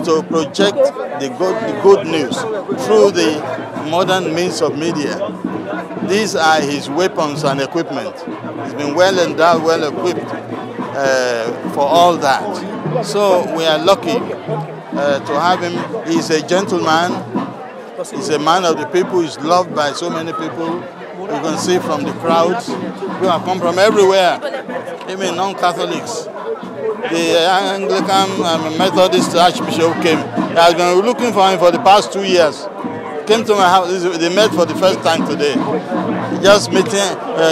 is to project the good news through the modern means of media. These are his weapons and equipment. He's been well endowed, well equipped for all that. So we are lucky to have him. He's a gentleman. He's a man of the people. He's loved by so many people. You can see from the crowds. People have come from everywhere, even non-Catholics. The Anglican and Methodist Archbishop came. They have been looking for him for the past 2 years. Came to my house. They met for the first time today. Just meeting,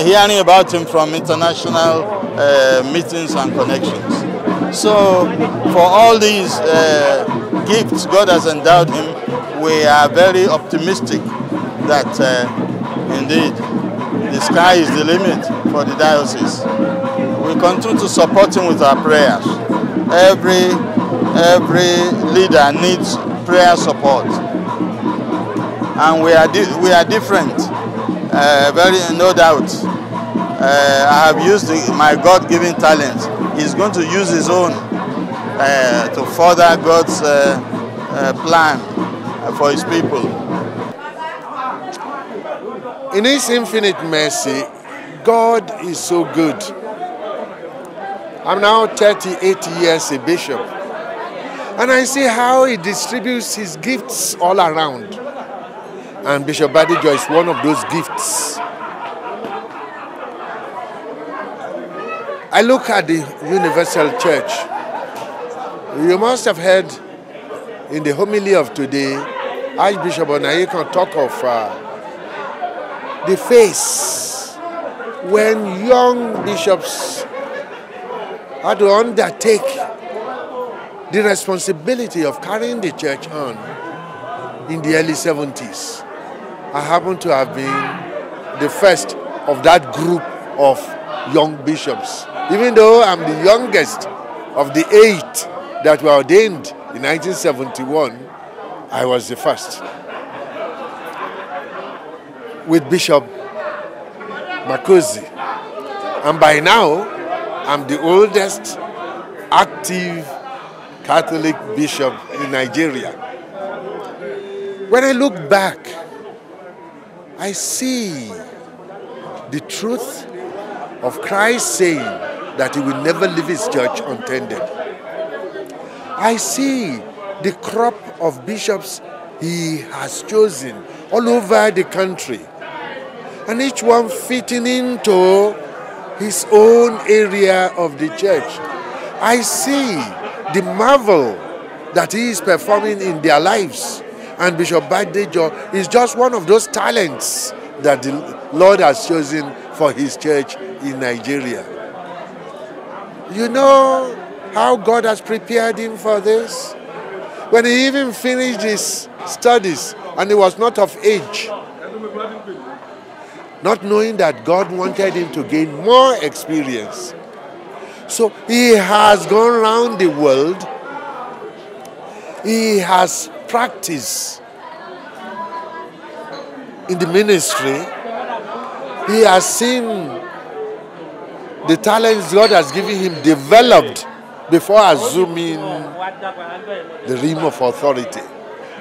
hearing about him from international meetings and connections. So, for all these gifts God has endowed him, we are very optimistic that indeed the sky is the limit for the diocese. We continue to support him with our prayers. Every leader needs prayer support, and we are different. No doubt. I have used my God-given talent. He's going to use his own to further God's plan for his people. In his infinite mercy, God is so good. I'm now 38 years a bishop, and I see how he distributes his gifts all around. And Bishop Badejo is one of those gifts. I look at the Universal Church. You must have heard in the homily of today, Archbishop Onayekon talk of the face when young bishops had to undertake the responsibility of carrying the church on in the early 70s. I happen to have been the first of that group of young bishops. Even though I'm the youngest of the 8 that were ordained in 1971, I was the first. With Bishop Makosi. And by now, I'm the oldest active Catholic bishop in Nigeria. When I look back, I see the truth of Christ saying that he will never leave his church untended. I see the crop of bishops he has chosen all over the country, and each one fitting into his own area of the church. I see the marvel that he is performing in their lives. And Bishop Badejo is just one of those talents that the Lord has chosen for his church in Nigeria. You know how God has prepared him for this? When he even finished his studies and he was not of age, not knowing that God wanted him to gain more experience. So he has gone around the world. He has practiced in the ministry. He has seen the talents God has given him developed before assuming the realm of authority.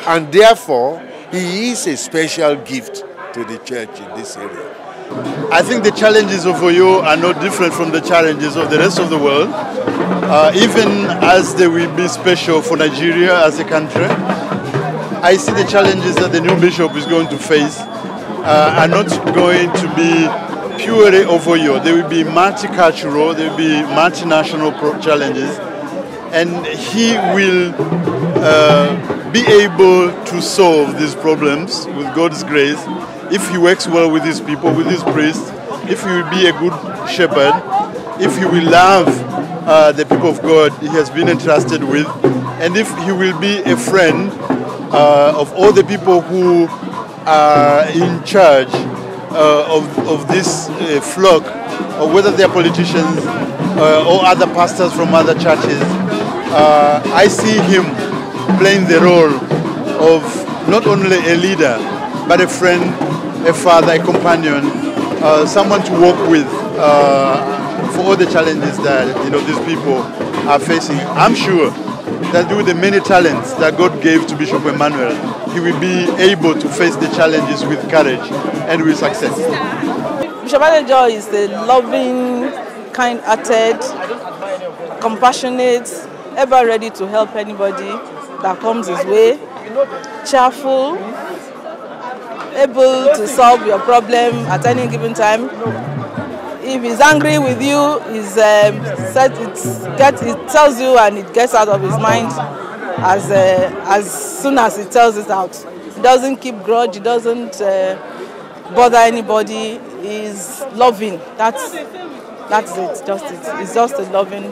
And therefore, he is a special gift to the church in this area. I think the challenges of Oyo are not different from the challenges of the rest of the world. Even as they will be special for Nigeria as a country, I see the challenges that the new bishop is going to face are not going to be purely of Oyo. They will be multicultural, they will be multinational challenges, and he will be able to solve these problems with God's grace if he works well with his people, with his priests, if he will be a good shepherd, if he will love the people of God he has been entrusted with, and if he will be a friend of all the people who are in charge of this flock, or whether they are politicians or other pastors from other churches. I see him playing the role of not only a leader, but a friend, a father, a companion, someone to work with for all the challenges that these people are facing. I'm sure that with the many talents that God gave to Bishop Emmanuel, he will be able to face the challenges with courage and with success. Bishop Emmanuel is a loving, kind-hearted, compassionate, ever ready to help anybody that comes his way, cheerful, able to solve your problem at any given time. If he's angry with you, it tells you and it gets out of his mind as soon as he tells it out. He doesn't keep grudge, he doesn't bother anybody, he's loving. That's it, just it. He's just a loving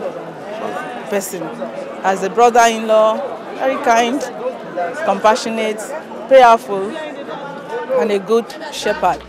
person. As a brother-in-law, very kind, compassionate, prayerful, and a good shepherd.